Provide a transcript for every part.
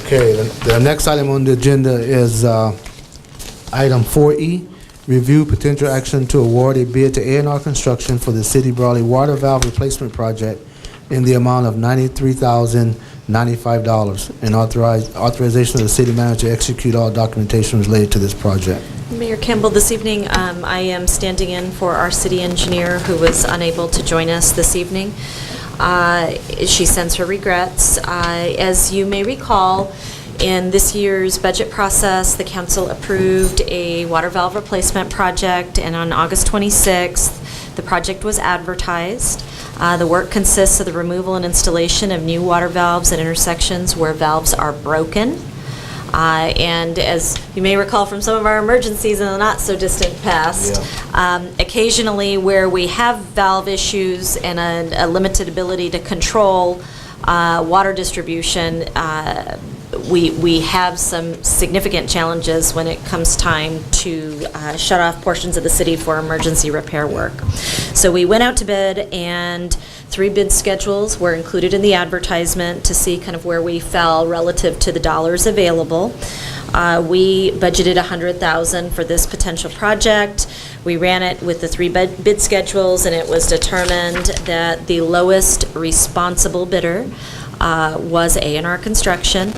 Okay, the next item on the agenda is item 4E, review potential action to award a bid to A&R Construction for the City Brawley Water Valve Replacement Project in the amount of $93,095 and authorization of the city manager to execute all documentation related to this project. Mayor Campbell, this evening I am standing in for our city engineer who was unable to join us this evening. She sends her regrets. As you may recall, in this year's budget process, the council approved a water valve replacement project, and on August 26th, the project was advertised. The work consists of the removal and installation of new water valves at intersections where valves are broken. And as you may recall from some of our emergencies in the not-so-distant past, occasionally where we have valve issues and a limited ability to control water distribution, we have some significant challenges when it comes time to shut off portions of the city for emergency repair work. So we went out to bid, and 3 bid schedules were included in the advertisement to see kind of where we fell relative to the dollars available. We budgeted $100,000 for this potential project. We ran it with the 3 bid schedules, and it was determined that the lowest responsible bidder was A&R Construction.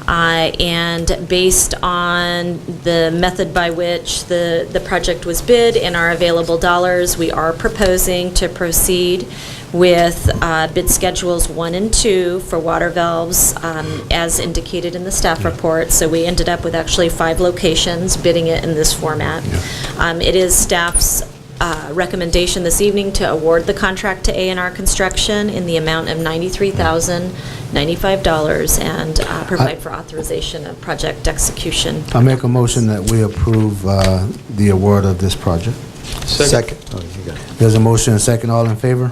And based on the method by which the project was bid and our available dollars, we are proposing to proceed with bid schedules 1 and 2 for water valves as indicated in the staff report. So we ended up with actually 5 locations bidding it in this format. It is staff's recommendation this evening to award the contract to A&R Construction in the amount of $93,095 and provide for authorization of project execution. I make a motion that we approve the award of this project. Second. Oh, you got it. There's a motion and a second. All in favor?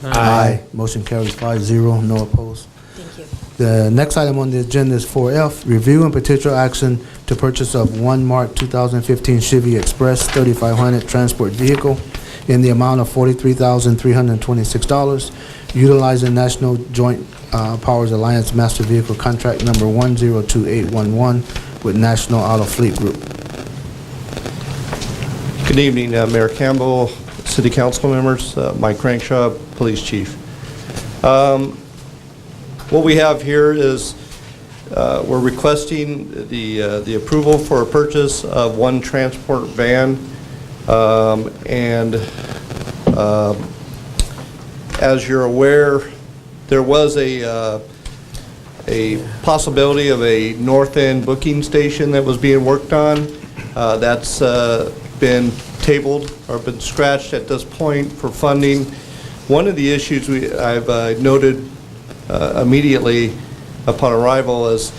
Aye. Motion carries 5-0, no opposed. Thank you. The next item on the agenda is 4F, review and potential action to purchase of one March 2015 Chevy Express 3500 transport vehicle in the amount of $43,326, utilizing National Joint Powers Alliance Master Vehicle Contract number 102811 with National Auto Fleet Group. Good evening, Mayor Campbell, City Council members, Mike Crankshaw, Police Chief. What we have here is we're requesting the approval for a purchase of one transport van, and as you're aware, there was a possibility of a north end booking station that was being worked on. That's been tabled or been scratched at this point for funding. One of the issues I've noted immediately upon arrival is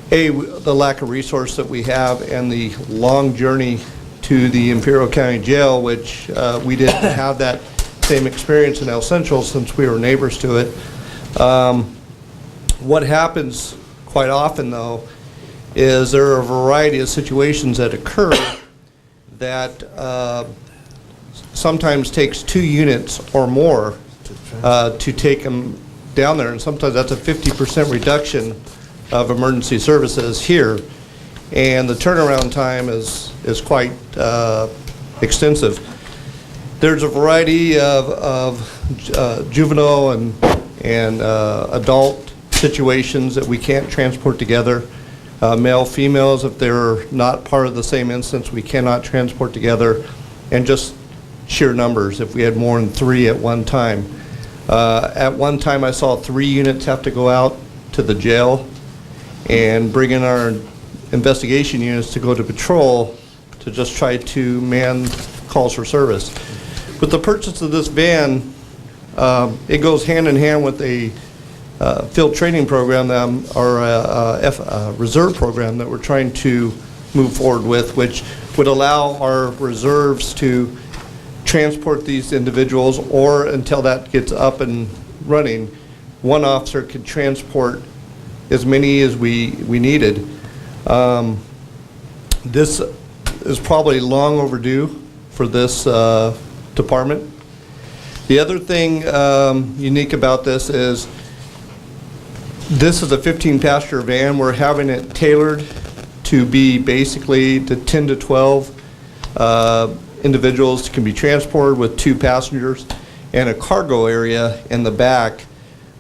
the lack of resource that we have and the long journey to the Imperial County Jail, which we didn't have that same experience in El Central since we were neighbors to it. What happens quite often, though, is there are a variety of situations that occur that sometimes takes 2 units or more to take them down there, and sometimes that's a 50% reduction of emergency services here, and the turnaround time is quite extensive. There's a variety of juvenile and adult situations that we can't transport together. Male, females, if they're not part of the same instance, we cannot transport together, and just sheer numbers if we had more than 3 at one time. At one time I saw 3 units have to go out to the jail and bring in our investigation units to go to patrol to just try to man calls for service. With the purchase of this van, it goes hand in hand with a field training program or a reserve program that we're trying to move forward with, which would allow our reserves to transport these individuals, or until that gets up and running, one officer could transport as many as we needed. This is probably long overdue for this department. The other thing unique about this is This is a 15-passenger van. We're having it tailored to be basically the 10 to 12 individuals can be transported with 2 passengers and a cargo area in the back.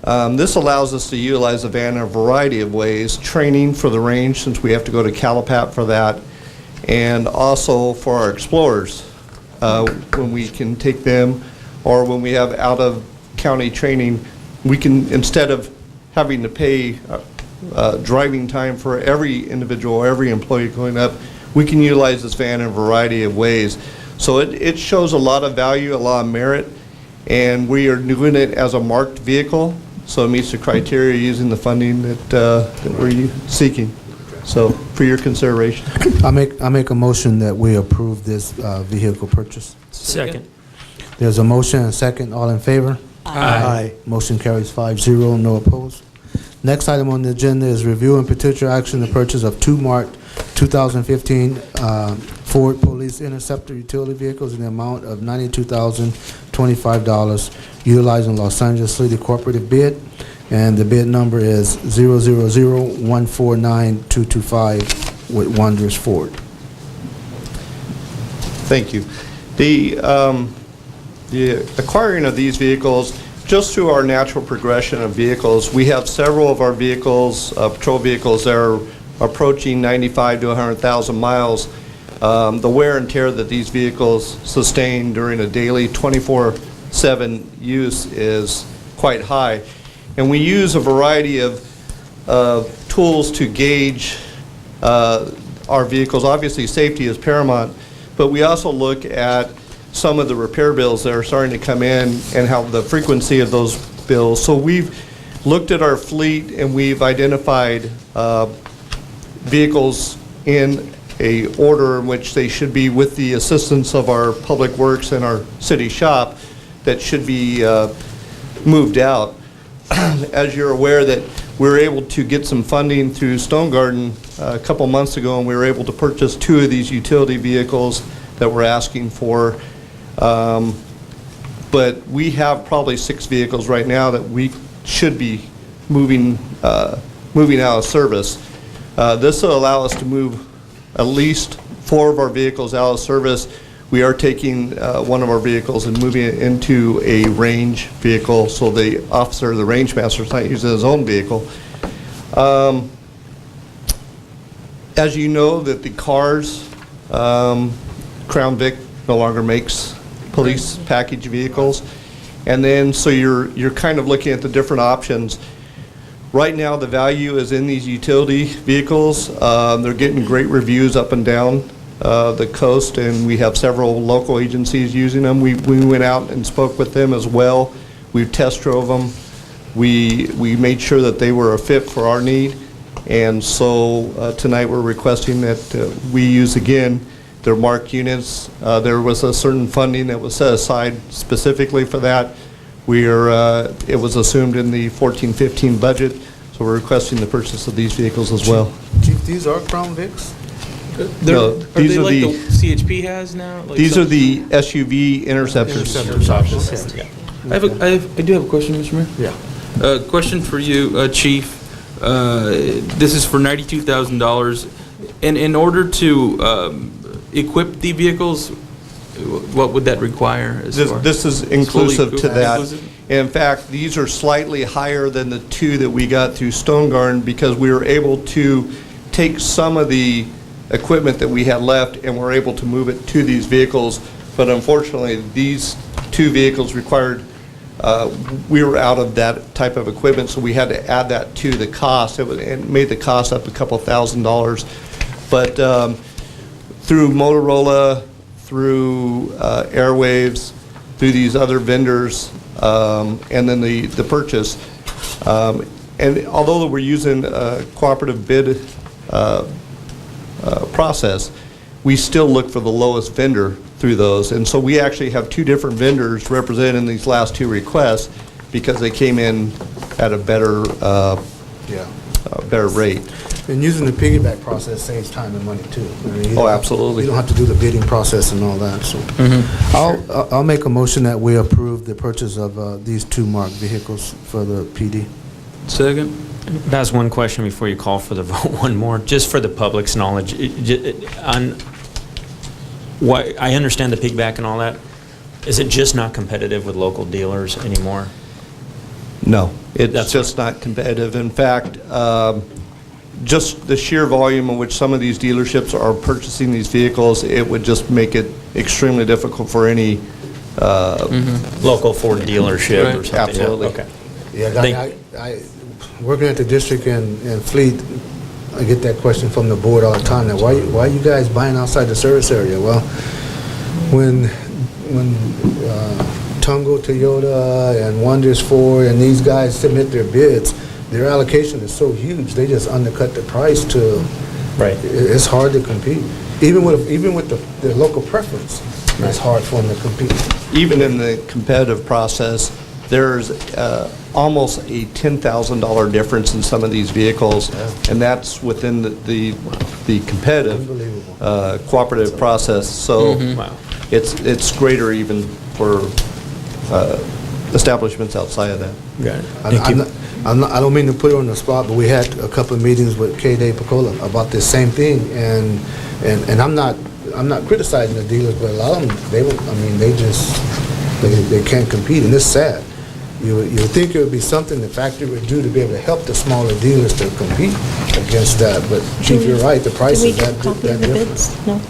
This allows us to utilize the van in a variety of ways, training for the range since we have to go to Calipat for that, and also for our explorers when we can take them, or when we have out-of-county training, we can, instead of having to pay driving time for every individual, every employee going up, we can utilize this van in a variety of ways. So it shows a lot of value, a lot of merit, and we are doing it as a marked vehicle, so it meets the criteria using the funding that we're seeking. So for your consideration. I make a motion that we approve this vehicle purchase. Second. There's a motion and a second. All in favor? Aye. Motion carries 5-0, no opposed. Next item on the agenda is review and potential action to purchase of 2 marked 2015 Ford Police Interceptor utility vehicles in the amount of $92,025 utilizing Los Angeles City Cooperative bid, and the bid number is 000149225 with Wanderers Ford. Thank you. The acquiring of these vehicles, just through our natural progression of vehicles, we have several of our vehicles, patrol vehicles, that are approaching 95 to 100,000 miles. The wear and tear that these vehicles sustain during a daily 24/7 use is quite high. And we use a variety of tools to gauge our vehicles. Obviously, safety is paramount, but we also look at some of the repair bills that are starting to come in and how the frequency of those bills. So we've looked at our fleet and we've identified vehicles in a order in which they should be, with the assistance of our public works and our city shop, that should be moved out. As you're aware, that we were able to get some funding through Stone Garden a couple months ago, and we were able to purchase 2 of these utility vehicles that we're asking for. But we have probably 6 vehicles right now that we should be moving out of service. This will allow us to move at least 4 of our vehicles out of service. We are taking one of our vehicles and moving it into a range vehicle, so the officer, the range master, is not using his own vehicle. As you know, that the cars, Crown Vic no longer makes police package vehicles, and then so you're kind of looking at the different options. Right now, the value is in these utility vehicles. They're getting great reviews up and down the coast, and we have several local agencies using them. We went out and spoke with them as well. We test drove them. We made sure that they were a fit for our need, and so tonight we're requesting that we use again their marked units. There was a certain funding that was set aside specifically for that. It was assumed in the 14-15 budget, so we're requesting the purchase of these vehicles as well. Chief, these are Crown Vics? No, Are these they are like the the CHP has now? Like these some- are the SUV Interceptors. I do have a question, Mr. Mayor. Yeah. Question for you, Chief. This is for $92,000. And in order to equip the vehicles, what would that require? This is inclusive to that. Inclusive? In fact, these are slightly higher than the 2 that we got through Stone Garden, because we were able to take some of the equipment that we had left and we're able to move it to these vehicles. But unfortunately, these 2 vehicles required, we were out of that type of equipment, so we had to add that to the cost. It made the cost up a couple $1,000s. But through Motorola, through Airwaves, through these other vendors, and then the purchase. And although we're using a cooperative bid process, we still look for the lowest vendor through those. And so we actually have 2 different vendors represented in these last 2 requests, because they came in at a better rate. And using the piggyback process saves time and money too. I mean, Oh, absolutely. You don't have to do the bidding process and all that, so. I'll make a motion that we approve the purchase of these 2 marked vehicles for the PD. Second? That's one question before you call for the vote. One more, just for the public's knowledge. On why I understand the piggyback and all that. Is it just not competitive with local dealers anymore? No, it's That's just not competitive. In fact, just the sheer volume in which some of these dealerships are purchasing these vehicles, it would just make it extremely difficult for any, Local Ford dealership or Right. something? Absolutely. Okay. Yeah, Thank- working at the district in Fleet, I get that question from the board all the time. Now, why are you guys buying outside the service area? Well, when Tungo Toyota and Wonders Ford and these guys submit their bids, their allocation is so huge, they just undercut the price to, Right. it's hard to compete. Even with the local preference, it's hard for them to compete. even in the competitive process, there's almost a $10,000 difference in some of these vehicles, and that's within the competitive Unbelievable. cooperative process. So Wow. it's greater even for establishments outside of that. Got it. Thank you. I don't mean to put her on the spot, but we had a couple of meetings with K. Day Picola about this same thing, and I'm not criticizing the dealers, but a lot of them, they can't compete, and it's sad. You would think it would be something the factory would do to be able to help the smaller dealers to compete against that, but Chief, you're right, the price is that Did we get a copy of the different. bids? No?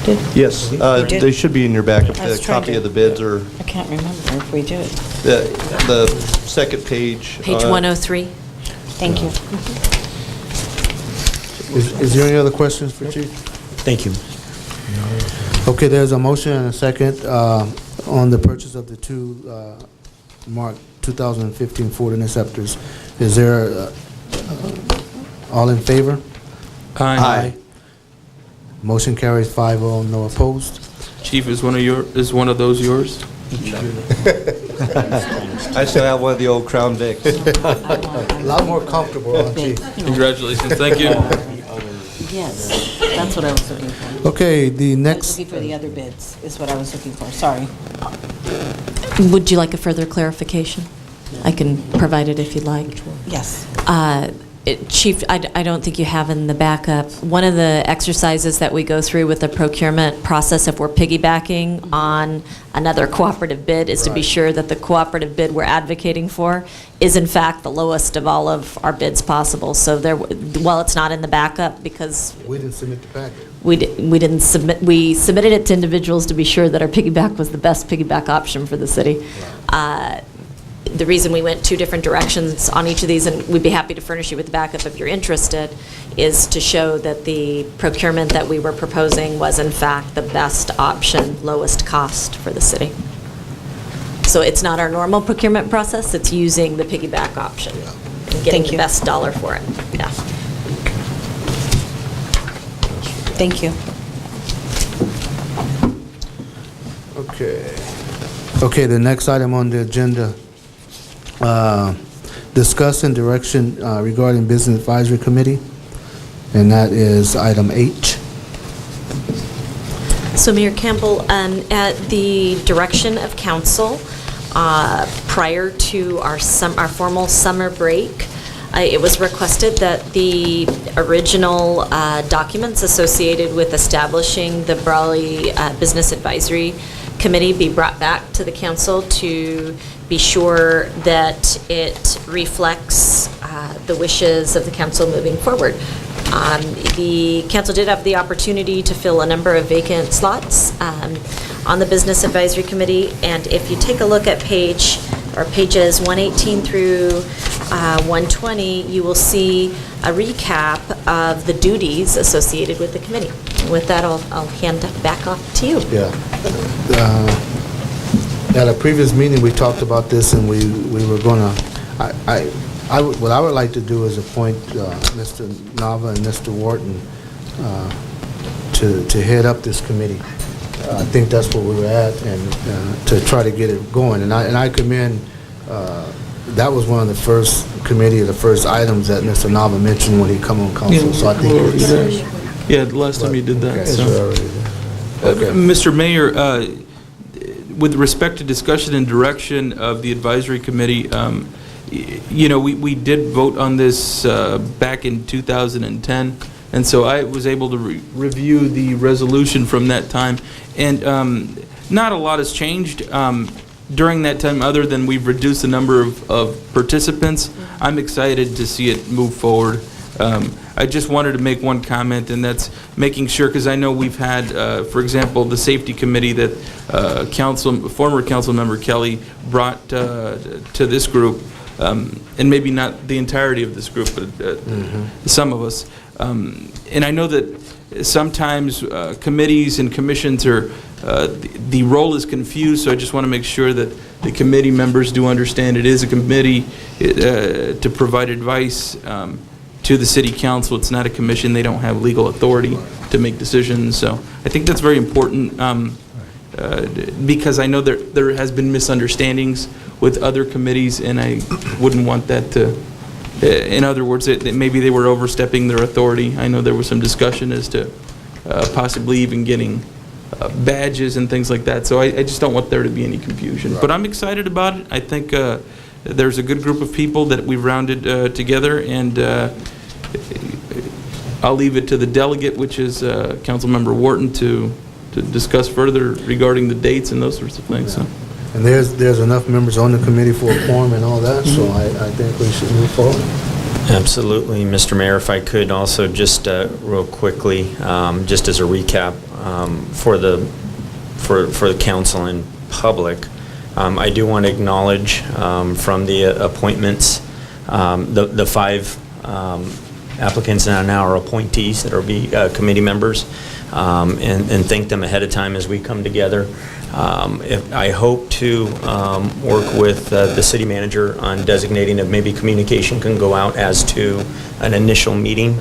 Did? Yes, did. they should be in your backup, I was the trying copy to- of the bids or I can't remember if we did. the second page. Page 103. Thank you. Is there any other questions for Chief? Thank you. Okay, there's a motion and a second on the purchase of the two Mark 2015 Ford Interceptors. Is there, all in favor? Aye. Motion carries 5-0, no opposed. Chief, is one of those yours? I still have one of the old Crown Vics. A lot more comfortable, huh, Chief? Congratulations, thank you. Yes, that's what I was looking for. Okay, the I was next, looking for the other bids, is what I was looking for, sorry. Would you like a further clarification? I can provide it if you'd like. Yes. Chief, I don't think you have in the backup. One of the exercises that we go through with the procurement process, if we're piggybacking on another cooperative bid, is to be sure that the cooperative bid we're advocating for is in fact the lowest of all of our bids possible. So while it's not in the backup, because we didn't submit the packet. we didn't submit, we submitted it to individuals to be sure that our piggyback was the best piggyback option for the city. The reason we went two different directions on each of these, and we'd be happy to furnish you with the backup if you're interested, is to show that the procurement that we were proposing was in fact the best option, lowest cost for the city. So it's not our normal procurement process, it's using the piggyback option and getting Thank the you. best dollar for it. Yeah. Thank you. Okay, the next item on the agenda, discuss and direction regarding Business Advisory Committee, and that is item H. So Mayor Campbell, at the direction of council, prior to our formal summer break, it was requested that the original documents associated with establishing the Brawley Business Advisory Committee be brought back to the council to be sure that it reflects the wishes of the council moving forward. The council did have the opportunity to fill a number of vacant slots on the Business Advisory Committee, and if you take a look at pages 118 through 120, you will see a recap of the duties associated with the committee. With that, I'll hand it back off to you. Yeah. At a previous meeting, we talked about this, and we were gonna, what I would like to do is appoint Mr. Nava and Mr. Wharton to head up this committee. I think that's where we were at, and to try to get it going. And I commend, that was one of the first committee, the first items that Mr. Nava mentioned when he come on council, so I think it's... Yeah, the last time you did that. Okay, so. so already there. Okay. Mr. Mayor, with respect to discussion and direction of the advisory committee, we did vote on this back in 2010, and so I was able to review the resolution from that time, and not a lot has changed during that time, other than we've reduced the number of participants. I'm excited to see it move forward. I just wanted to make one comment, and that's making sure, because I know we've had, for example, the safety committee that former council member Kelly brought to this group, and maybe not the entirety of this group, but some of us. And I know that sometimes committees and commissions are, the role is confused, so I just want to make sure that the committee members do understand it is a committee to provide advice to the city council. It's not a commission. They don't have legal authority to make decisions. So I think that's very important, because I know there has been misunderstandings with other committees, and I wouldn't want that to, in other words, that maybe they were overstepping their authority. I know there was some discussion as to possibly even getting badges and things like that. So I just don't want there to be any confusion. But I'm excited about it. I think there's a good group of people that we've rounded together, and I'll leave it to the delegate, which is Councilmember Wharton, to discuss further regarding the dates and those sorts of things. So. And there's enough members on the committee for a quorum and all that, so I think we should move forward. Absolutely. Mr. Mayor, if I could also just real quickly, just as a recap for the council and public, I do want to acknowledge from the appointments, the 5 applicants and now are appointees that will be committee members, and thank them ahead of time as we come together. I hope to work with the city manager on designating that maybe communication can go out as to an initial meeting,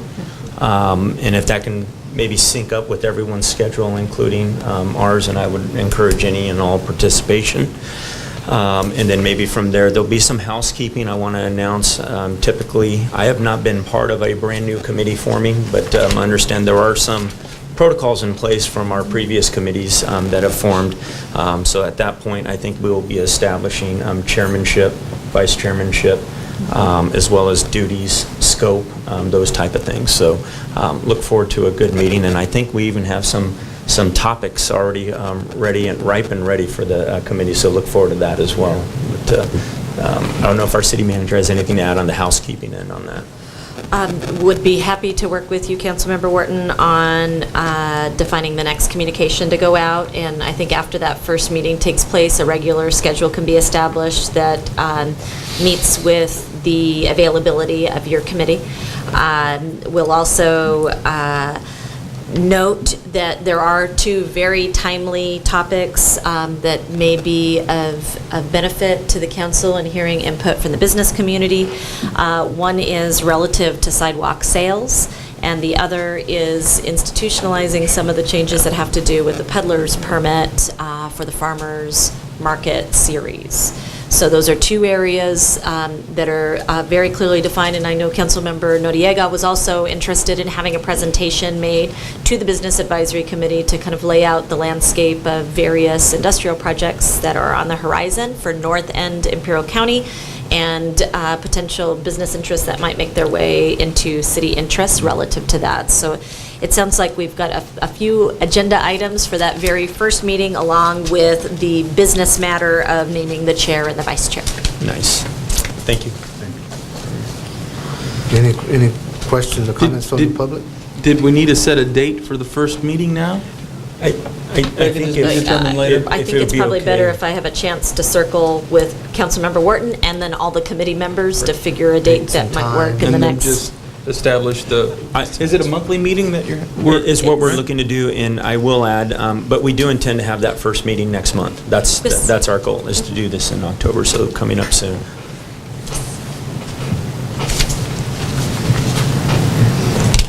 and if that can maybe sync up with everyone's schedule, including ours, and I would encourage any and all participation. And then maybe from there'll be some housekeeping I want to announce. Typically, I have not been part of a brand new committee forming, but I understand there are some protocols in place from our previous committees that have formed. So at that point, I think we will be establishing chairmanship, vice chairmanship, as well as duties, scope, those type of things. So look forward to a good meeting, and I think we even have some topics already ready and ripe and ready for the committee, so look forward to that as well. But, I don't know if our city manager has anything to add on the housekeeping end on that. Would be happy to work with you, Councilmember Wharton, on defining the next communication to go out, and I think after that first meeting takes place, a regular schedule can be established that meets with the availability of your committee. We'll also note that there are 2 very timely topics that may be of benefit to the council and hearing input from the business community. One is relative to sidewalk sales, and the other is institutionalizing some of the changes that have to do with the peddler's permit for the farmers market series. So those are 2 areas that are very clearly defined, and I know Councilmember Noriega was also interested in having a presentation made to the Business Advisory Committee to kind of lay out the landscape of various industrial projects that are on the horizon for North End Imperial County, and potential business interests that might make their way into city interests relative to that. So it sounds like we've got a few agenda items for that very first meeting, along with the business matter of naming the chair and the vice chair. Nice. Thank you. Any questions or comments from the public? Did we need to set a date for the first meeting now? I think I think it's probably better if I have a chance to circle with Councilmember Wharton and then all the committee members to figure a date that might work in the And then next. just establish is it a monthly meeting that you're? Is what we're looking to do, and I will add, but we do intend to have that first meeting next month. That's our goal, is to do this in October, so coming up soon.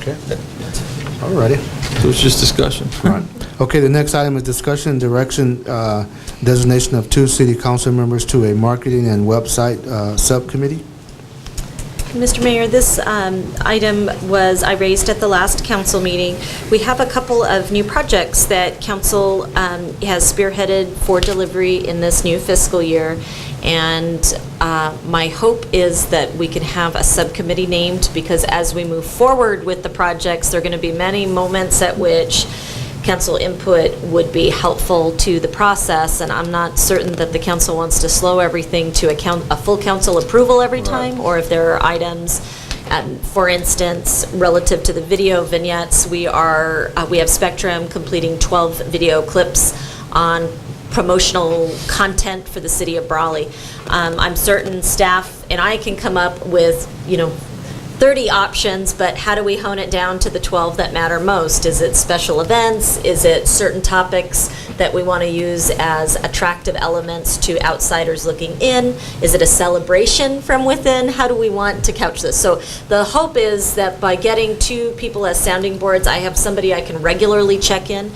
Okay. All righty. So it's just discussion. All right. Okay, the next item is discussion and direction, designation of 2 city council members to a marketing and website subcommittee. Mr. Mayor, this item I raised at the last council meeting. We have a couple of new projects that council has spearheaded for delivery in this new fiscal year. And my hope is that we can have a subcommittee named, because as we move forward with the projects, there are going to be many moments at which council input would be helpful to the process, and I'm not certain that the council wants to slow everything to a full council approval every time, or if there are items, for instance, relative to the video vignettes, we have Spectrum completing 12 video clips on promotional content for the city of Brawley. I'm certain staff and I can come up with, 30 options, but how do we hone it down to the 12 that matter most? Is it special events? Is it certain topics that we want to use as attractive elements to outsiders looking in? Is it a celebration from within? How do we want to couch this? So the hope is that by getting 2 people as sounding boards, I have somebody I can regularly check in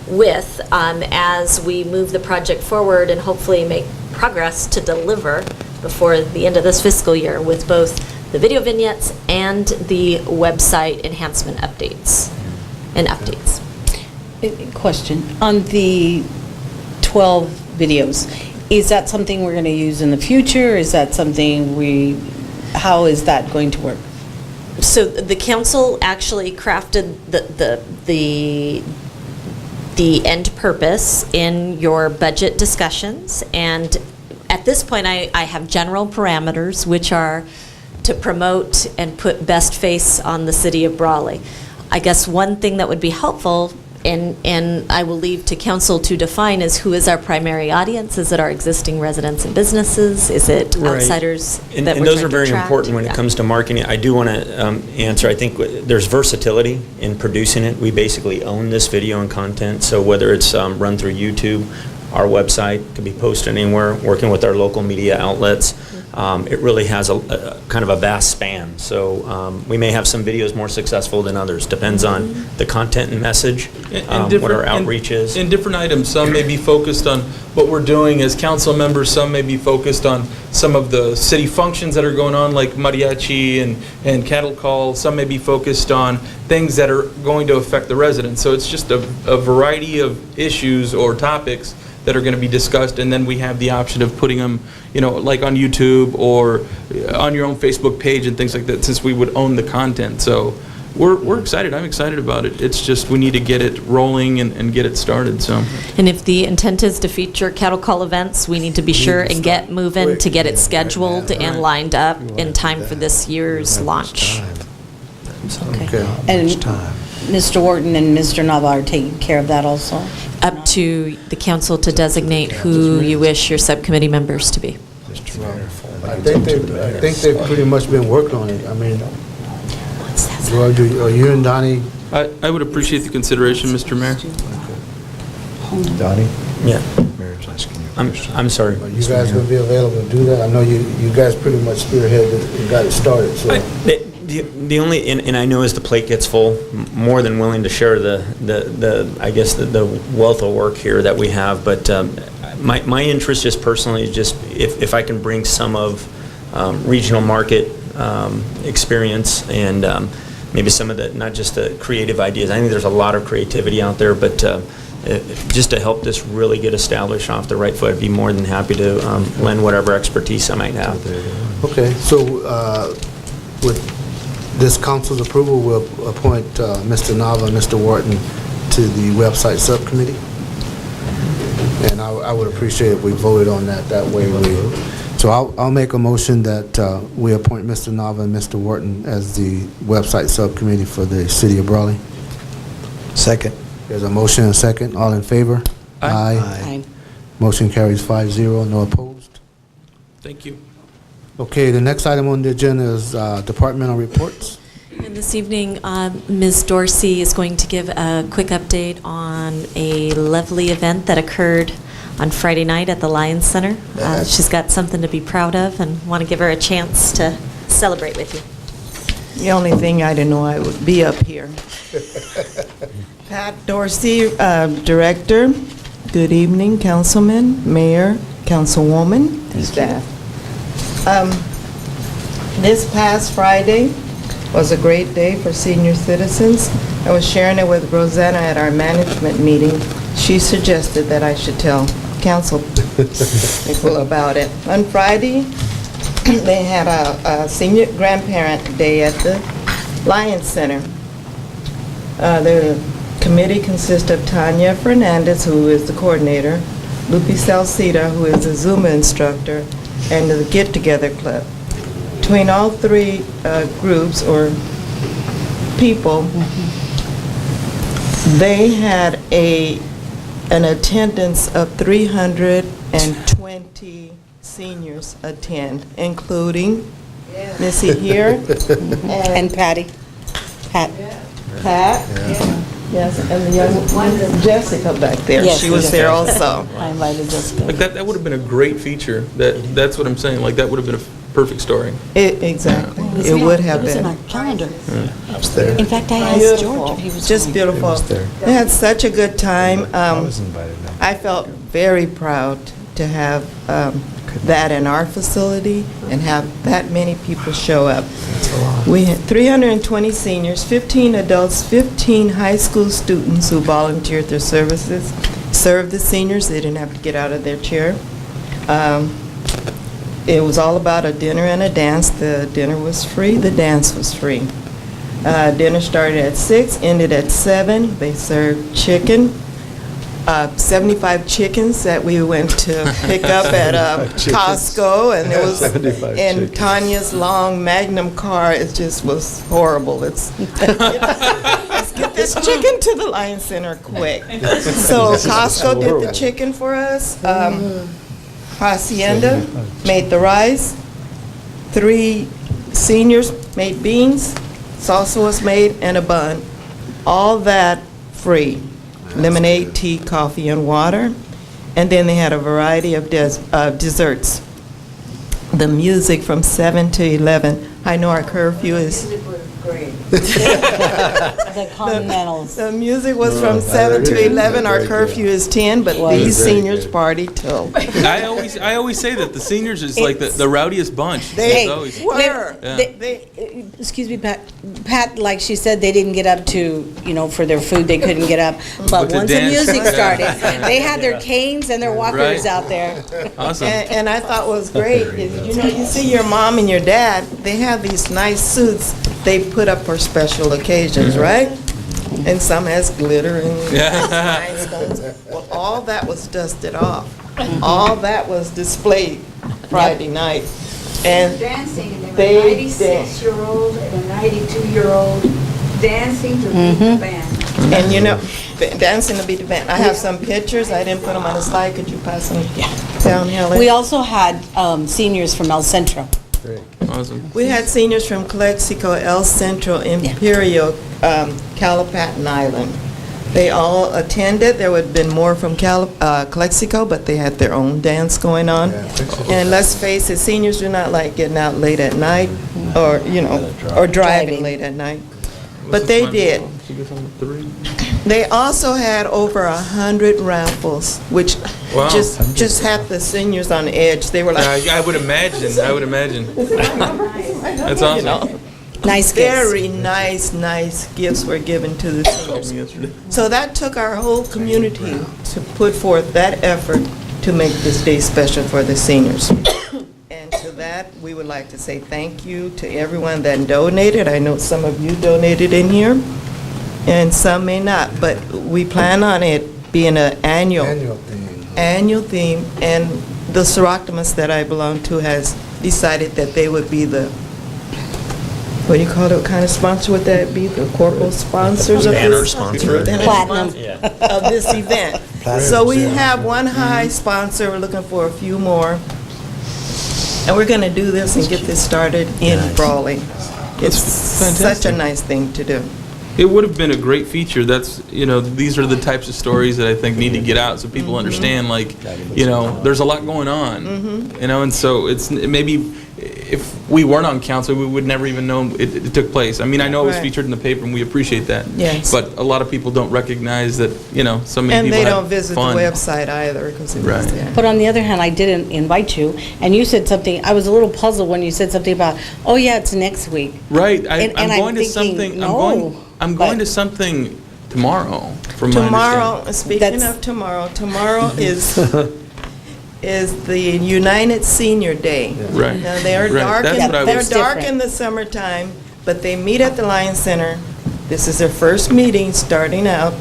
with as we move the project forward and hopefully make progress to deliver before the end of this fiscal year with both the video vignettes and the website enhancement updates. Question, on the 12 videos, is that something we're going to use in the future? Is that something how is that going to work? So the council actually crafted the end purpose in your budget discussions, and at this point I have general parameters, which are to promote and put best face on the city of Brawley. I guess one thing that would be helpful, and I will leave to council to define, is who is our primary audience? Is it our existing residents and businesses? Is it outsiders And that we're those trying are to very attract? important when it comes to marketing. I do want to answer, I think there's versatility in producing it. We basically own this video and content, so whether it's run through YouTube, our website, could be posted anywhere, working with our local media outlets. It really has a kind of a vast span. So we may have some videos more successful than others. Depends on the content and message, what our outreach is. In different items, some may be focused on what we're doing as council members, some may be focused on some of the city functions that are going on, like mariachi and cattle call. Some may be focused on things that are going to affect the residents. So it's just a variety of issues or topics that are going to be discussed, and then we have the option of putting them, like on YouTube or on your own Facebook page and things like that, since we would own the content. So we're excited. I'm excited about it. It's just we need to get it rolling and get it started. So. And if the intent is to feature cattle call events, we need to be sure and get moving to get it scheduled and lined up in time for this year's launch. Okay. And Mr. Wharton and Mr. Nava are taking care of that also? Up to the council to designate who you wish your subcommittee members to be. I think they've pretty much been working on it. I mean, are you and Donnie? I would appreciate the consideration, Mr. Mayor. Donnie? Yeah. Mayor's asking you. I'm sorry. Are you guys going to be available to do that? I know you guys pretty much spearheaded and got it started, so. The only, and I know as the plate gets full, more than willing to share I guess the wealth of work here that we have, but my interest just personally is just if I can bring some of regional market experience and maybe some of the, not just the creative ideas. I think there's a lot of creativity out there, but just to help this really get established off the right foot, I'd be more than happy to lend whatever expertise I might have. Okay, so with this council's approval, we'll appoint Mr. Nava and Mr. Wharton to the website subcommittee. And I would appreciate if we voted on that way. So I'll make a motion that we appoint Mr. Nava and Mr. Wharton as the website subcommittee for the city of Brawley. Second. There's a motion and a second. All in favor? Aye. Aye. Motion carries 5-0, no opposed. Thank you. Okay, the next item on the agenda is departmental reports. And this evening, Ms. Dorsey is going to give a quick update on a lovely event that occurred on Friday night at the Lions Center. She's got something to be proud of and want to give her a chance to celebrate with you. The only thing I didn't know I would be up here. Pat Dorsey, Director. Good evening, Councilman, Mayor, Councilwoman, and staff. This past Friday was a great day for senior citizens. I was sharing it with Rosanna at our management meeting. She suggested that I should tell council people about it. On Friday, they had a senior grandparent day at the Lions Center. The committee consists of Tanya Fernandez, who is the coordinator, Lupe Salcida, who is a Zumba instructor, and the Get Together Club. Between all three groups or people, they had an attendance of 320 seniors attend, including Missy here And Patty. Pat. Pat. Yes, and the young Jessica back there. Yes, She was there also. I invited Jessica. Like that would have been a great feature. That's what I'm saying. Like that would have been a perfect story. Exactly. It would have It was in been. our calendar. I was there. In fact, I asked George Beautiful. if he was Just going. beautiful. was there. They had such a good time. I was invited. No. I felt very proud to have that in our facility and have that many people show up. We had 320 seniors, 15 adults, 15 high school students who volunteered their services, served the seniors. They didn't have to get out of their chair. It was all about a dinner and a dance. The dinner was free, the dance was free. Dinner started at 6, ended at 7. They served chicken, 75 chickens that we went to pick up at Costco, and it was 75 in chickens. Tanya's long Magnum car. It just was horrible. Let's get this chicken to the Lions Center quick. So Costco did the chicken for us. Hacienda made the rice. 3 seniors made beans. Salsa was made, and a bun. All that free. Lemonade, tea, coffee, and water. And then they had a variety of desserts. The music from 7 to 11. I know our curfew is... The Continentals. The music was from 7 to 11. Our curfew is 10, but these seniors party till... I always say that the seniors is like the rowdiest bunch. They It's always- were. Excuse me, Pat. Pat, like she said, they didn't get up to, for their food, they couldn't get up. But With the once the dance. music started, they had their canes and their walkers Right. out there. Awesome. And I thought was great is, you see your mom and your dad, they have these nice suits they put up for special occasions, right? And some has glitter and rhinestones. Well, all that was dusted off. All that was displayed Friday night. And Dancing, and they there were 96-year-old and a 92-year-old dancing to beat the band. And dancing to beat the band. I have some pictures. I didn't put them on the slide. Could you pass them down, Helen? We also had seniors from El Centro. Awesome. We had seniors from Calexico, El Centro, Imperial, Calapatin Island. They all attended. There would have been more from Calexico, but they had their own dance going on. And let's face it, seniors do not like getting out late at night or, or driving late at night. But they did. They also had over 100 raffles, which Wow. just had the seniors on the edge. They were like, I would imagine. That's awesome. Nice gifts. very nice gifts were given to the seniors. So that took our whole community to put forth that effort to make this day special for the seniors. And to that, we would like to say thank you to everyone that donated. I know some of you donated in here, and some may not, but we plan on it being an annual theme, and the Soroctimus that I belong to has decided that they would be the, what do you call it, what kind of sponsor would that be? The corporal sponsors of this? Banner sponsor. Banner Platinum. sponsor of this event. So we have one high sponsor, we're looking for a few more. And we're gonna do this and get this started in Brawley. It's such a fantastic. nice thing to do. It would have been a great feature. These are the types of stories that I think need to get out so people understand, there's a lot going on, and so if we weren't on council, we would never even know it took place. I mean, I know it was Right. featured in the paper, and we appreciate that. Yes. But a lot of people don't recognize that, so many And people they had don't visit the fun. website either, because it was Right. there. But on the other hand, I didn't invite you, and you said something, I was a little puzzled when you said something about, oh, yeah, it's next week. Right, And I'm I'm going to thinking, something, no, I'm going but- to something tomorrow, from my Tomorrow, understanding. speaking That's- of tomorrow is the United Senior Day. Right. Now, they are Right, dark, that's what I they're was- dark Different. in the summertime, but they meet at the Lion Center. This is their first meeting starting out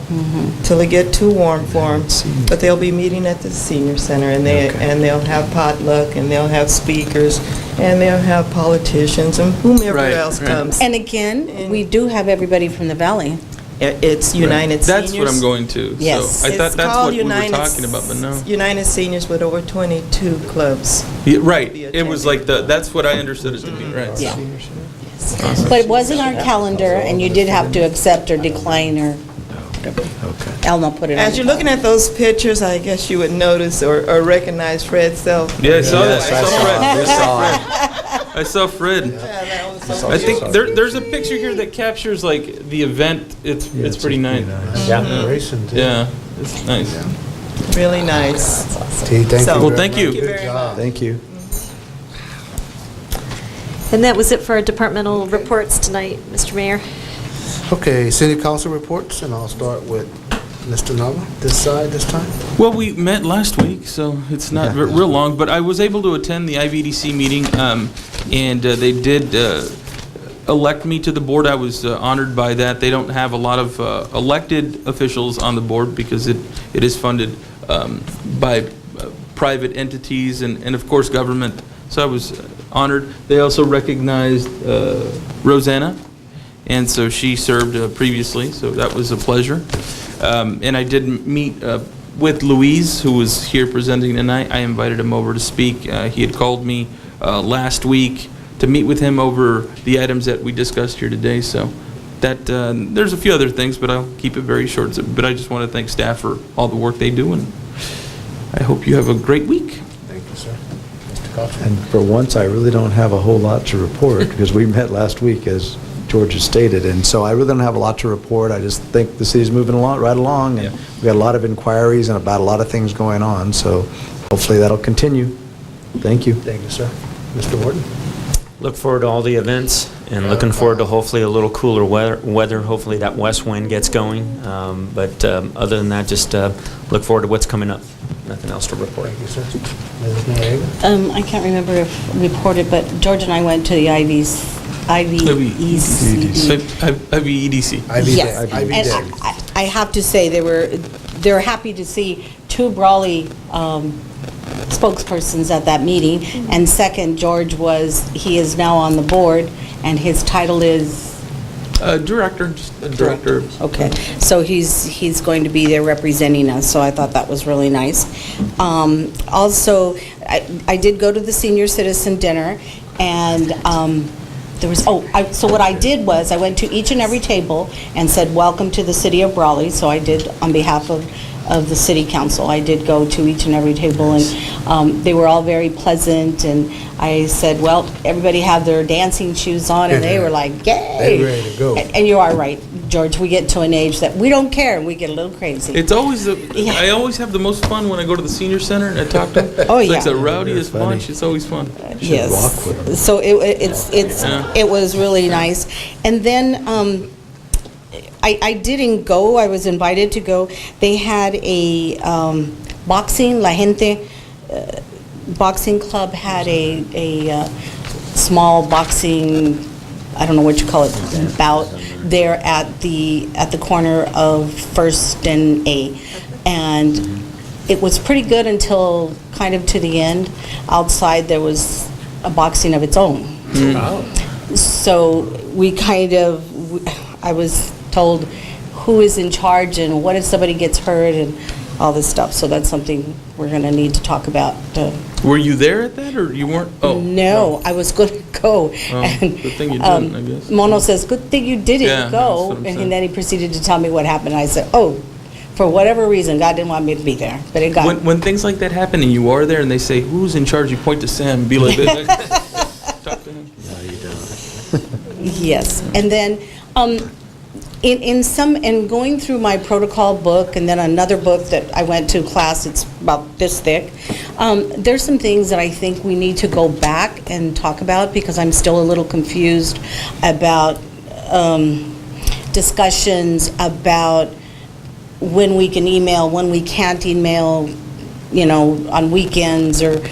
till it get too warm for them. But they'll be meeting at the senior center, and they'll have potluck, and they'll have speakers, and they'll have politicians and whomever Right, else right. comes. And again, we do have everybody from the Valley. It's United Seniors. That's what I'm going to. Yes. So I thought It's that's called what we were United talking about, but no. United Seniors with over 22 clubs. Yeah, right, be it was like that's what I understood it to be, right. Yeah. But it was in our calendar, and you did have to accept or decline or whatever. Alma put it on. As you're looking at those pictures, I guess you would notice or recognize Fred Self. Yeah, I saw that, Yes, I saw it. I saw Fred. I think there's a picture here that captures like the event, it's pretty nice. Yeah. Racing, too. Yeah, it's nice. Really nice. T, thank So- you. Well, very thank much. you. Thank you very much. Thank you. And that was it for our departmental reports tonight, Mr. Mayor. Okay, city council reports, and I'll start with Mr. Nava, this side this time. Well, we met last week, so it's not real long, but I was able to attend the IVDC meeting, and they did elect me to the board. I was honored by that. They don't have a lot of elected officials on the board because it is funded by private entities and of course, government. So I was honored. They also recognized Rosanna, and so she served previously, so that was a pleasure. And I did meet with Louise, who was here presenting tonight. I invited him over to speak. He had called me last week to meet with him over the items that we discussed here today. So that there's a few other things, but I'll keep it very short. But I just want to thank staff for all the work they do, and I hope you have a great week. Thank you, sir. Mr. Cochran. And for once, I really don't have a whole lot to report because we met last week, as George has stated, and so I really don't have a lot to report. I just think the city's moving right along, and we got a lot of inquiries and about a lot of things going on, so hopefully that'll continue. Thank you. Thank you, sir. Mr. Wharton? Look forward to all the events, and looking forward to hopefully a little cooler weather. Hopefully that west wind gets going. But other than that, just look forward to what's coming up. Nothing else to report. Thank you, sir. Ms. Noriega? I can't remember if reported, but George and I went to the IVECD. IVEDC. Yes, IB and Day. I have to say, they were happy to see two Brawley spokespersons at that meeting, and second, George he is now on the board, and his title is? Director, just a director. Okay, so he's going to be there representing us, so I thought that was really nice. Also, I did go to the senior citizen dinner, and there was, so what I did was, I went to each and every table and said, "Welcome to the city of Brawley," so I did on behalf of the city council. I did go to each and every table, and they were all very pleasant, and I said, well, everybody had their dancing shoes on, and they were like, yay! They ready to go. And you are right, George, we get to an age that we don't care, and we get a little crazy. It's always Yeah. I always have the most fun when I go to the senior center and I talk to them. Oh, It's yeah. like the rowdiest They're funny. bunch. It's always fun. Yes. walk with 'em. So Yeah. it was really nice. And then I didn't go, I was invited to go. They had a boxing, La Gente Boxing Club had a small boxing, I don't know what you call it, bout there at the corner of First and A. And it was pretty good until kind of to the end. Outside, there was a boxing of its own. So I was told who is in charge and what if somebody gets hurt and all this stuff. So that's something we're going to need to talk about. Were you there at that, or you weren't? Oh. No, I was going to go. And, good thing you didn't, I guess. Mono says, good thing you didn't Yeah, that's go. what I'm saying. And then he proceeded to tell me what happened. I said, oh, for whatever reason, God didn't want me to be there. But it got... When things like that happen and you are there and they say, who's in charge, you point to Sam and be like, talk Yes, and then, in going through my protocol book, and then another book that I went to class, it's about this thick, there's some things that I think we need to go back and talk about, because I'm still a little confused about discussions about when we can email, when we can't email, you know, on weekends, or,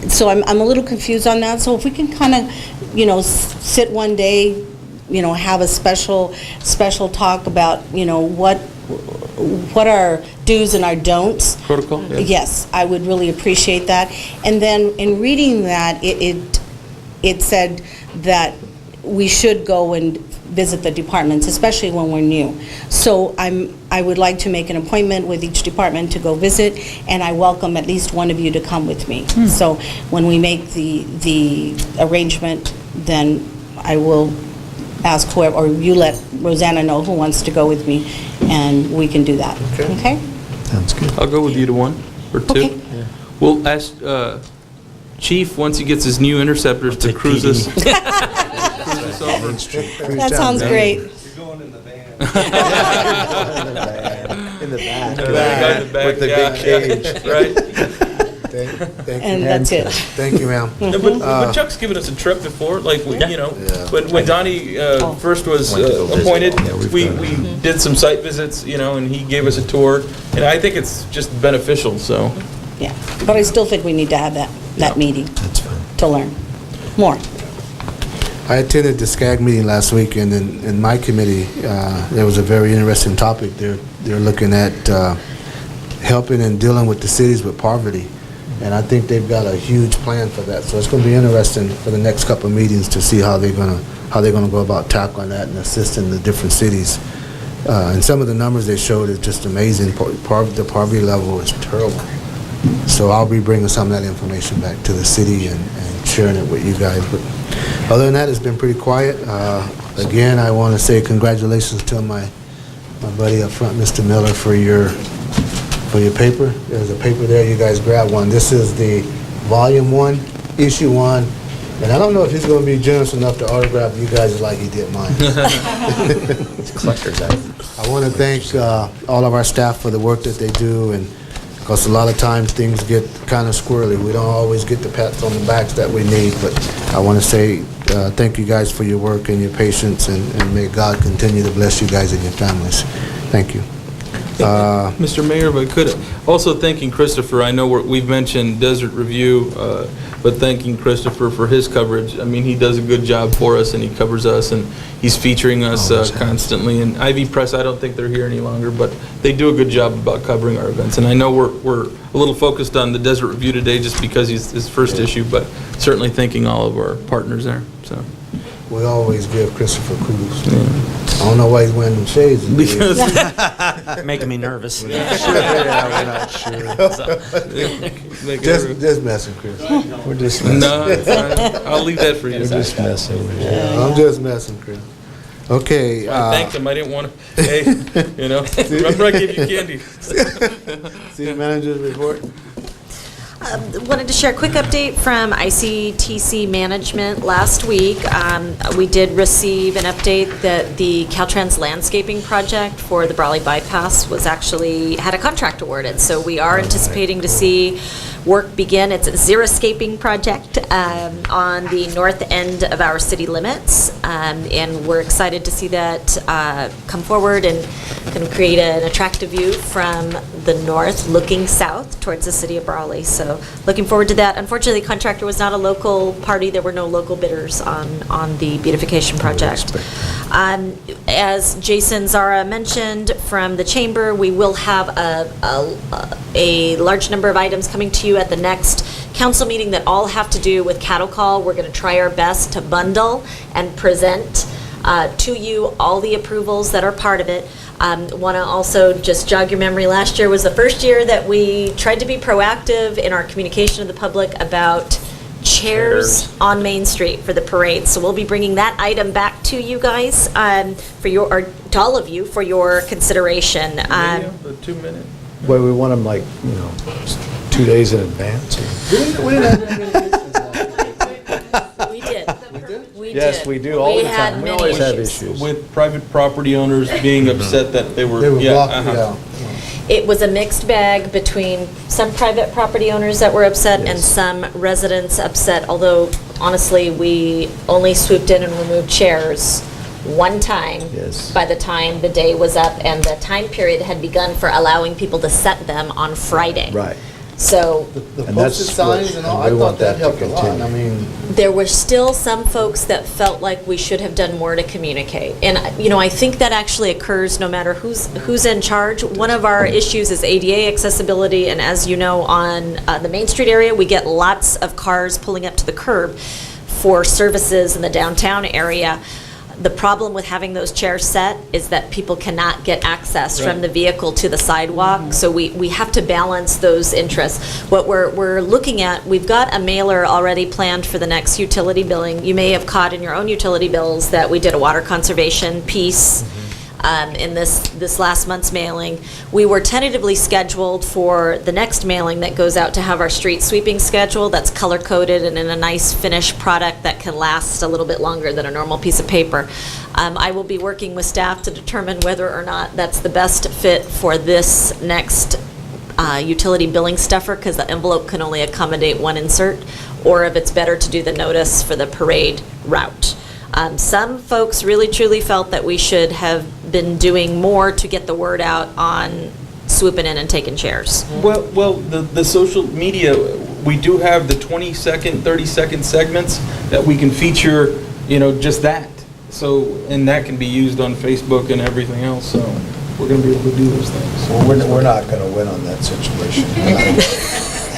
so I'm a little confused on that. So if we can kind of, you know, sit one day, you know, have a special talk about, you know, what our do's and our don'ts. Protocol, yeah. Yes, I would really appreciate that. And then in reading that, it said that we should go and visit the departments, especially when we're new. So I would like to make an appointment with each department to go visit, and I welcome at least one of you to come with me. So when we make the arrangement, then I will ask whoever, or you let Rosanna know who wants to go with me, and we can do that. Okay? Sounds good. I'll go with you to one or two. Okay. We'll ask Chief, once he gets his new interceptors, to cruise us. Cruise us over. That sounds great. You're going in the van. In the back. Guy in the back, With the yeah, big cage. Right? Thank you. And that's it. Thank you, ma'am. No, but Chuck's given us a trip before, like, you know, Yeah. when Donnie first was Went to go visit. appointed, Yeah, we've we done that. did some site visits, you know, and he gave us a tour, and I think it's just beneficial, so. Yeah, but I still think we need to have that meeting That's fine. to learn more. I attended the SCAG meeting last week, and in my committee, there was a very interesting topic. They're looking at helping and dealing with the cities with poverty, and I think they've got a huge plan for that. So it's going to be interesting for the next couple of meetings to see how they're going to go about tackling that and assisting the different cities. And some of the numbers they showed is just amazing. The poverty level is terrible. So I'll be bringing some of that information back to the city and sharing it with you guys. But other than that, it's been pretty quiet. Again, I want to say congratulations to my buddy up front, Mr. Miller, for your paper. There's a paper there. You guys grab one. This is the volume 1, issue 1. And I don't know if he's going to be generous enough to autograph you guys like he did mine. It's a collector's item. I want to thank all of our staff for the work that they do, and because a lot of times things get kind of squirrely. We don't always get the pats on the backs that we need, but I want to say thank you guys for your work and your patience, and may God continue to bless you guys and your families. Thank you. Mr. Mayor, if I could, also thanking Christopher. I know we've mentioned Desert Review, but thanking Christopher for his coverage. I mean, he does a good job for us, and he covers us, and he's featuring us constantly. And Ivy Press, I don't think they're here any longer, but they do a good job about covering our events. And I know we're a little focused on the Desert Review today just because he's his first issue, but certainly thanking all of our partners there. So. We always give Christopher kudos. I don't know why he's wearing them shades. Because Making me nervous. We're not sure. Just messing, Chris. We're just messing. No, it's fine. I'll leave that for you. We're just messing with you. I'm just messing, Chris. Okay. I thanked him. I didn't want to. Hey, you know, remember I gave you candy. City manager's report. Wanted to share a quick update from ICTC management last week. We did receive an update that the Caltrans landscaping project for the Brawley bypass had a contract awarded. So we are anticipating to see work begin. It's a xeriscaping project on the north end of our city limits. And we're excited to see that come forward and kind of create an attractive view from the north looking south towards the city of Brawley. So looking forward to that. Unfortunately, the contractor was not a local party. There were no local bidders on the beautification project. As Jason Zara mentioned from the chamber, we will have a large number of items coming to you at the next council meeting that all have to do with cattle call. We're going to try our best to bundle and present to you all the approvals that are part of it. Want to also just jog your memory, last year was the first year that we tried to be proactive in our communication to the public about chairs on Main Street for the parade. So we'll be bringing that item back to you guys, to all of you for your consideration. The 2 minute. Well, we want them like, 2 days in advance. We did. We Yes, we do all We the had time. We many always have issues. issues. With private property owners being upset that they were. They were yeah, blocking it uh-huh. out. It was a mixed bag between some private property owners that were upset and Yes. some residents upset, although honestly, we only swooped in and removed chairs one time. Yes. By the time the day was up and the time period had begun for allowing people to set them on Friday. Right. So The And that's posted what- signs and all, and I we thought want that that to helped a lot. continue. I mean, there were still some folks that felt like we should have done more to communicate. And, you know, I think that actually occurs no matter who's in charge. One of our issues is ADA accessibility, and as you know, on the Main Street area, we get lots of cars pulling up to the curb for services in the downtown area. The problem with having those chairs set is that people cannot get access from the vehicle to the sidewalk, so we have to balance those interests. What we're looking at, we've got a mailer already planned for the next utility billing. You may have caught in your own utility bills that we did a water conservation piece in this last month's mailing. We were tentatively scheduled for the next mailing that goes out to have our street sweeping schedule that's color-coded and in a nice finished product that can last a little bit longer than a normal piece of paper. I will be working with staff to determine whether or not that's the best fit for this next utility billing stuffer, because the envelope can only accommodate one insert, or if it's better to do the notice for the parade route. Some folks really truly felt that we should have been doing more to get the word out on swooping in and taking chairs. Well, the social media, we do have the 20-second, 30-second segments that we can feature, you know, just that. So, and that can be used on Facebook and everything else, so we're going to be able to do those things. Well, we're not going to win on that situation.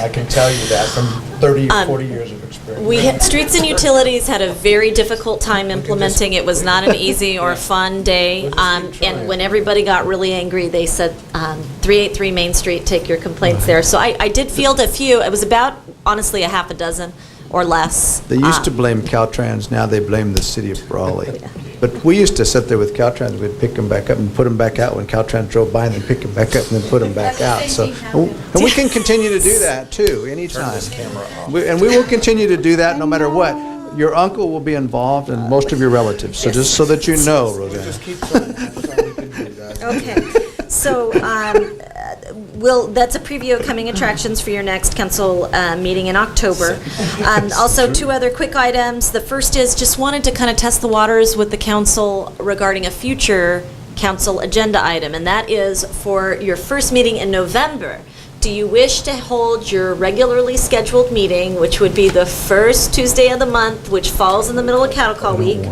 I can tell you that from 30, 40 years of experience. Streets and Utilities had a very difficult time implementing. It was not an easy or fun day. And when everybody got really angry, they said, 383 Main Street, take your complaints there. So I did field a few. It was about, honestly, a half a dozen or less. They used to blame Caltrans, now they blame the city of Brawley. But we used to sit there with Caltrans, we'd pick them back up and put them back out when Caltrans drove by, and then pick them back up and then put them back out. So, and we can continue to do that too, anytime. And we will continue to do that no matter what. Your uncle will be involved and most of your relatives, so just so that you know, Roseanne. just keep saying that's all we can do, guys. Okay, so, that's a preview of coming attractions for your next council meeting in October. Also, two other quick items. The first is, just wanted to kind of test the waters with the council regarding a future council agenda item, and that is for your first meeting in November. Do you wish to hold your regularly scheduled meeting, which would be the first Tuesday of the month, which falls in the middle of Cattle Call Week,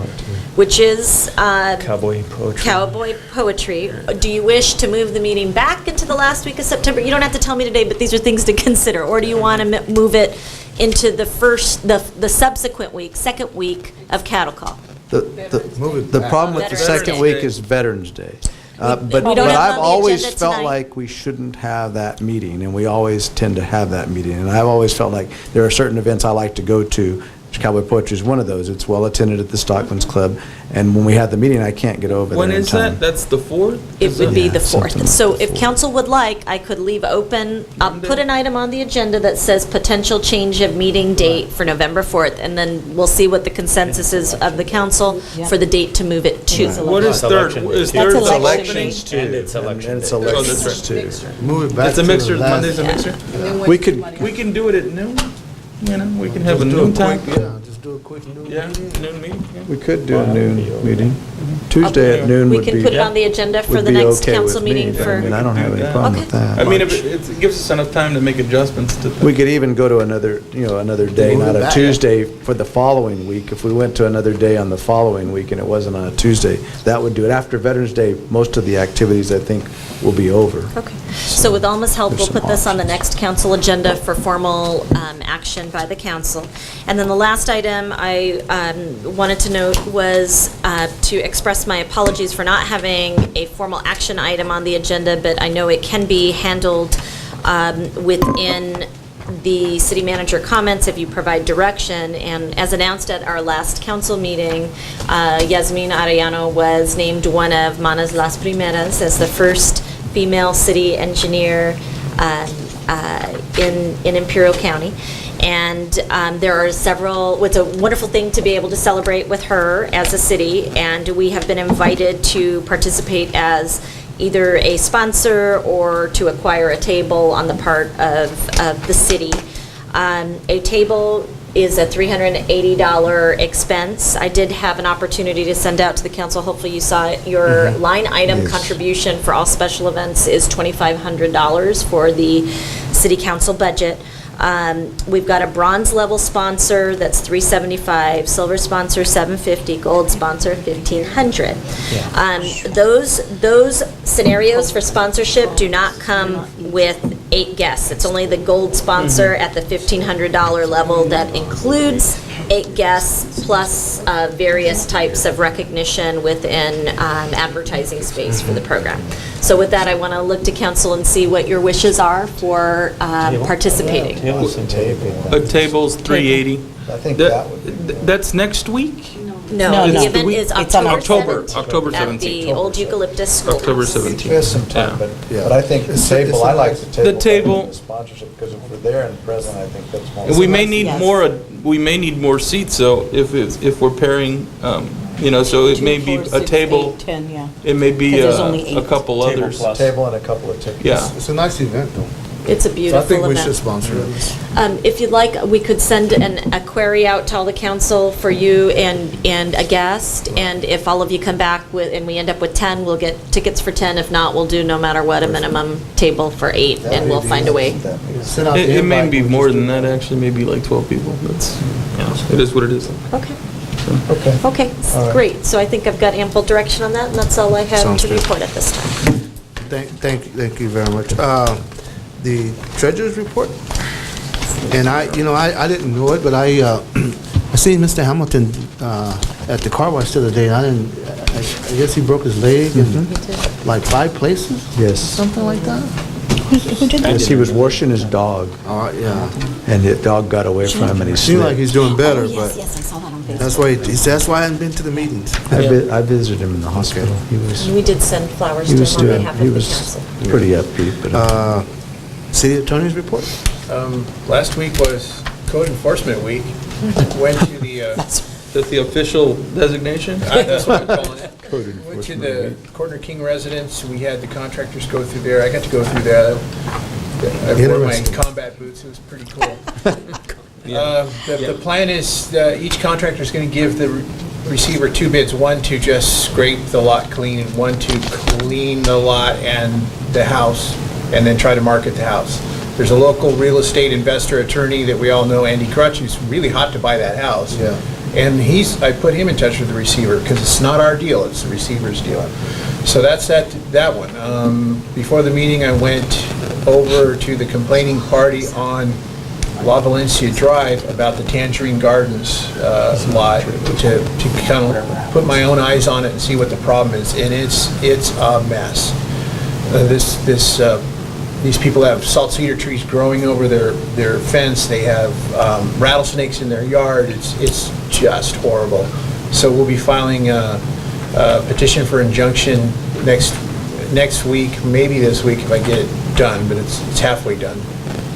which is Cowboy poetry. Cowboy Poetry. Do you wish to move the meeting back into the last week of September? You don't have to tell me today, but these are things to consider. Or do you want to move it into the subsequent week, second week of Cattle Call? The problem with the Veterans second Day. week is Veterans Day. But we don't but have it I've on the always agenda felt tonight. like we shouldn't have that meeting, and we always tend to have that meeting. And I've always felt like there are certain events I like to go to. Cowboy Poetry is one of those. It's well attended at the Stockman's Club, and when we have the meeting, I can't get over there When in is time. that? That's the 4th? It would be Yeah, the something 4th. like So the if 4th. council would like, I could leave open, I'll put an item on the agenda that says potential change of meeting date for November 4th, and then we'll see what the consensus is of the council for the date to move it to. What is third? Election Is day. third That's the elections opening? And it's election And it's day. elections that's too. Move it back It's a to the mixer, last- Monday's a mixer? We could, We can do it at noon, you know, we can have a Just do noon time. quick- Yeah, just do a quick noon Yeah, meeting. noon meeting, yeah. we could do a noon meeting. Tuesday at noon We would be. can put it on the agenda for would the be next okay council with me. meeting I for. mean, I don't have any Okay. problem with that. I mean, if it gives us enough time to make adjustments to We could even go to another, another day, Move it not a back. Tuesday for the following week. If we went to another day on the following week and it wasn't on a Tuesday, that would do it. After Veterans Day, most of the activities, I think, will be over. Okay. So with Alma's help, There's we'll some put this on the options. next council agenda for formal action by the council. And then the last item I wanted to note was to express my apologies for not having a formal action item on the agenda, but I know it can be handled within the city manager comments if you provide direction. And as announced at our last council meeting, Yasmin Arellano was named one of Manas Las Primeras as the first female city engineer in Imperial County. And there are several, it's a wonderful thing to be able to celebrate with her as a city, and we have been invited to participate as either a sponsor or to acquire a table on the part of the city. A table is a $380 expense. I did have an opportunity to send out to the council, hopefully you saw it, your line item Yes. contribution for all special events is $2,500 for the city council budget. We've got a bronze level sponsor, that's $375, silver sponsor $750, gold sponsor $1,500. Those scenarios for sponsorship do not come with 8 guests. It's only the gold sponsor at the $1,500 level that includes 8 guests plus various types of recognition within advertising space for the program. So with that, I want to look to council and see what your wishes are for participating. A table's $380. I think that would be. That's next week? No, No, the no. event is It's on October October 17th at 17th. the Old Eucalyptus Schoolhouse. October 17th. There's some time, Yeah. but I think the table, I like the table. The table- better than the sponsorship, because if we're there and present, I think that's more. And we may need Yes. more, we may need more seats, though, if we're pairing, so it may be 2, 4, a 6, table, 8, 10, yeah. it may be 'Cause there's only a 8. couple Table others. plus. Table and a couple of tickets. Yeah. It's a nice event, though. It's a So I beautiful think we event. should sponsor it. If you'd like, we could send a query out to all the council for you and a guest, and if all of you come back with, and we end up with 10, we'll get tickets for 10. If not, we'll do no matter what, a minimum table for 8, and we'll find a way. Send out the It may invite, be we'll more just than do that, actually, maybe like 12 people. That's, it is what it is. Okay, Okay. okay, All right. great. So I think I've got ample direction on that, and that's all I have Sounds to good. report at this time. Thank you very much. The treasurer's report, and I didn't know it, but I seen Mr. Hamilton at the car wash the other day, and I guess he broke his leg in like 5 places, Yes. something like that? Who did that? Yes, he was washing his dog, Yeah. and the dog got away from him, and he Seemed like slipped. he's doing better, Oh, but yes, I saw that on Facebook. that's why I hadn't been to the meetings. I visited him in the hospital. He was, We did send flowers he to was him on doing, behalf he of the was council. pretty upbeat, but. City attorney's report? Last week was Code Enforcement Week. Went to the, Is that the official designation? that's what I'm calling it. Code Went to Enforcement the Week. Corner King residence. We had the contractors go through there. I got to go through there. I wore my Interesting. combat boots. It was pretty cool. The plan is each contractor is going to give the receiver 2 bids, one to just scrape the lot clean and one to clean the lot and the house, and then try to market the house. There's a local real estate investor attorney that we all know, Andy Crutch, who's really hot to buy that house. Yeah. And I put him in touch with the receiver, because it's not our deal, it's the receiver's deal. So that's that one. Before the meeting, I went over to the complaining party on La Valencia Drive about the Tangerine Gardens lot to kind of put my own eyes on it and see what the problem is. And it's a mess. These people have salt cedar trees growing over their fence. They have rattlesnakes in their yard. It's just horrible. So we'll be filing a petition for injunction next week, maybe this week if I get it done, but it's halfway done.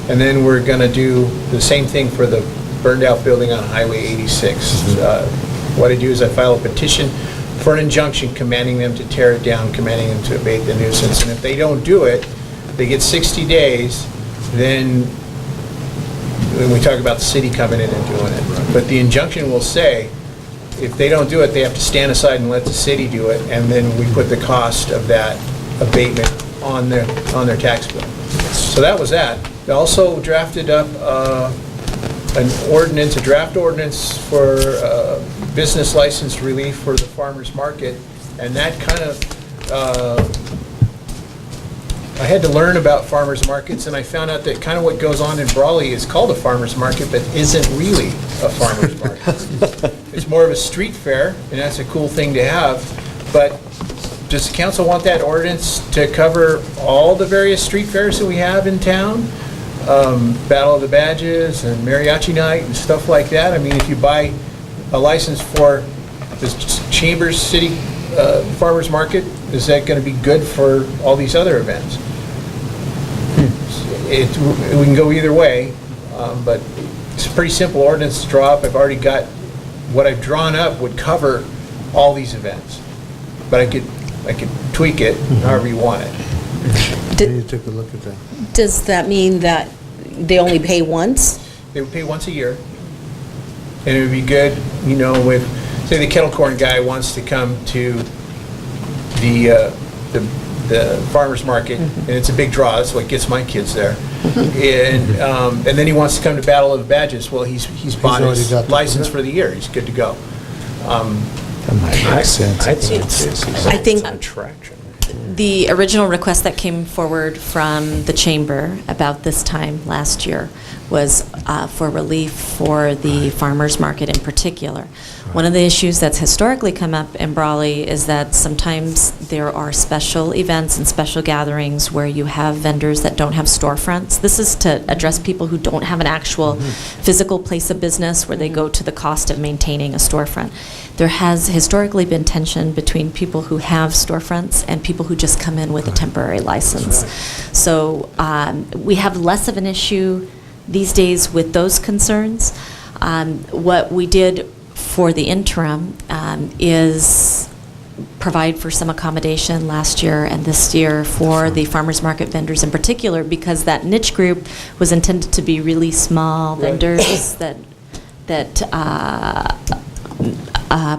And then we're going to do the same thing for the burned out building on Highway 86. What I do is I file a petition for an injunction commanding them to tear it down, commanding them to abate the nuisance. And if they don't do it, they get 60 days, then when we talk about the city coming in and doing it. But the injunction will say, if they don't do it, they have to stand aside and let the city do it, and then we put the cost of that abatement on their tax bill. So that was that. They also drafted up a draft ordinance for business license relief for the farmer's market, and that kind of, I had to learn about farmers markets, and I found out that kind of what goes on in Brawley is called a farmer's market, but isn't really a farmer's market. It's more of a street fair, and that's a cool thing to have, but does the council want that ordinance to cover all the various street fairs that we have in town? Battle of the Badges and Mariachi Night and stuff like that? I mean, if you buy a license for the Chambers City Farmers Market, is that going to be good for all these other events? We can go either way, but It's a pretty simple ordinance to draw up. I've already got, what I've drawn up would cover all these events. But I could tweak it however you want it. You take a look at that. Does that mean that they only pay once? They would pay once a year. And it would be good, if, say the kettle corn guy wants to come to the farmer's market, and it's a big draw, that's what gets my kids there. And then he wants to come to Battle of the Badges, well, he's bought already his got the license permit. for the year, he's good to go. That might make sense. I think Attraction. The original request that came forward from the chamber about this time last year was for relief for the farmers market in particular. One of the issues that's historically come up in Brawley is that sometimes there are special events and special gatherings where you have vendors that don't have storefronts. This is to address people who don't have an actual physical place of business where they go to the cost of maintaining a storefront. There has historically been tension between people who have storefronts and people who just come in with a temporary license. So we have less of an issue these days with those concerns. What we did for the interim is provide for some accommodation last year and this year for the farmers market vendors in particular, because that niche group was intended to be really small vendors that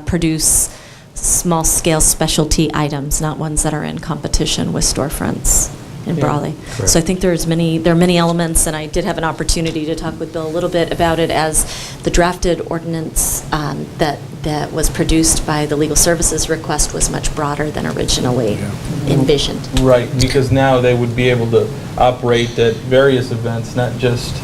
produce small-scale specialty items, not ones that are in competition with storefronts in Brawley. So I think there are many elements, and I did have an opportunity to talk with Bill a little bit about it as the drafted ordinance that was produced by the legal services request was much broader than originally envisioned. Right, because now they would be able to operate at various events, not just,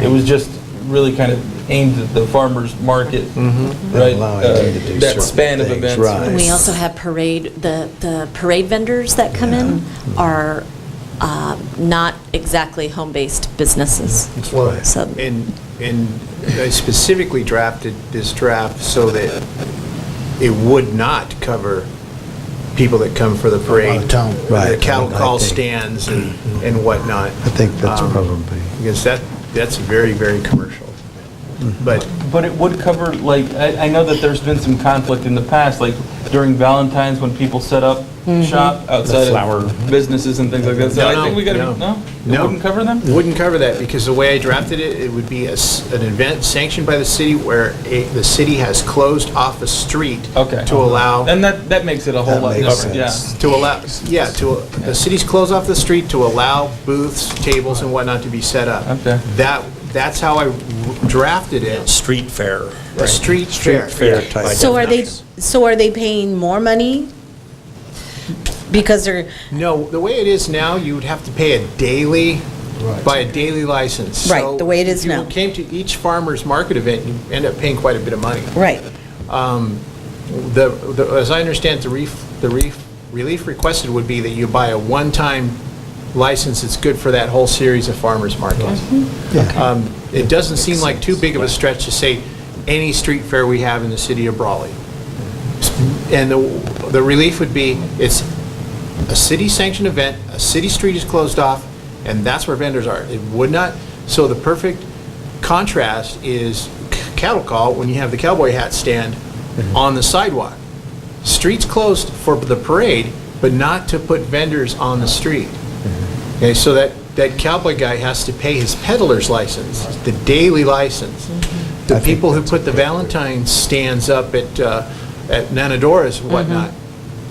it was just really kind of aimed at the farmer's market, right? Allowing them to do That certain span of things, events. right. And we also have the parade vendors that come in are not exactly home-based businesses. Well, So- and I specifically drafted this draft so that it would not cover people that come for the parade. Out of town. Right. The cattle I call think- stands and whatnot. I think that's probably. Because that's very, very commercial. But it would cover, like, I know that there's been some conflict in the past, like during Valentine's when people set up shop outside flower of businesses and things like that. So No, I think we gotta, no. no? It No. wouldn't cover them? wouldn't cover that, because the way I drafted it, it would be an event sanctioned by the city where the city has closed off a street Okay. to allow. And that makes it a whole That lot makes different, yeah. sense. To allow, the city's closed off the street to allow booths, tables, and whatnot to be set up. Okay. That's how I drafted it, Street fair. a street fair. Fair Yeah. type. So are they paying more money? Because they're, No, the way it is now, you would have to pay a daily, by a daily license. Right, So the way it is if now. you came to each farmer's market event, you end up paying quite a bit of money. right. As I understand, the relief requested would be that you buy a one-time license that's good for that whole series of farmers markets. It doesn't seem like too big of a stretch to say any street fair we have in the city of Brawley. And the relief would be, it's a city-sanctioned event, a city street is closed off, and that's where vendors are. It would not, so the perfect contrast is cattle call, when you have the cowboy hat stand on the sidewalk. Street's closed for the parade, but not to put vendors on the street. Okay, so that cowboy guy has to pay his peddler's license, the daily license. The people who put the Valentine's stands up at Nanadora's and whatnot,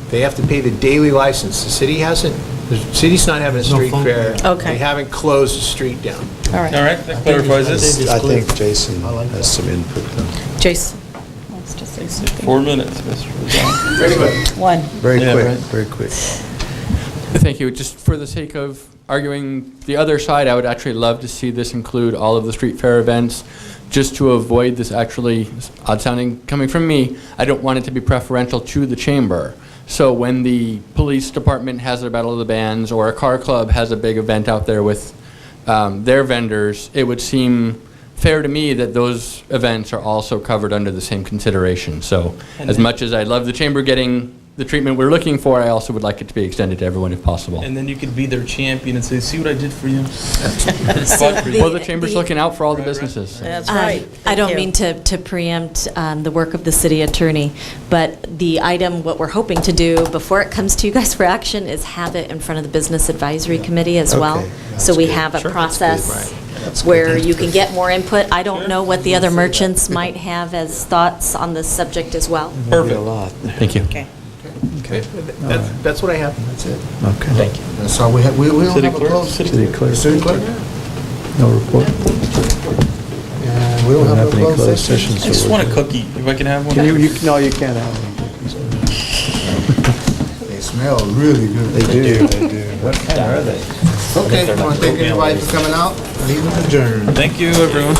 they have to pay the daily license. The city's not having a street fun. fair. Okay. They haven't closed the street down. All right. All right, that clarifies it. I think Jason has some input though. Jason wants to say something. 4 minutes, Mr. Rosano. Very good. One. Very Yeah, quick, right. very quick. Thank you. Just for the sake of arguing the other side, I would actually love to see this include all of the street fair events, just to avoid this actually, odd sounding coming from me, I don't want it to be preferential to the chamber. So when the police department has their Battle of the Bands, or a car club has a big event out there with their vendors, it would seem fair to me that those events are also covered under the same consideration. So as much as I love the chamber getting the treatment we're looking for, I also would like it to be extended to everyone if possible. And then you could be their champion and say, see what I did for you? Well, the chamber's looking out for all the businesses. That's right. I Thank don't you. mean to preempt the work of the city attorney, but the item, what we're hoping to do before it comes to you guys for action is have it in front of the Business Advisory Committee as well. Okay, So we that's have a good. Sure, process That's good. where you can get more input. I don't know what the other merchants might have as thoughts on this subject as well. Perfect. A lot. Thank you. Okay. Okay, that's what I have. That's it. Okay. Thank you. That's all we have. We don't City have a clerk? closed. City clerk. City clerk? No report. And we don't have a any closed session. I just want a cookie, if I can have one. No, you can't have them. They smell really good. They do, they do. What kind are they? Okay, I want to thank everybody for coming out. Meeting adjourned. Thank you, everyone.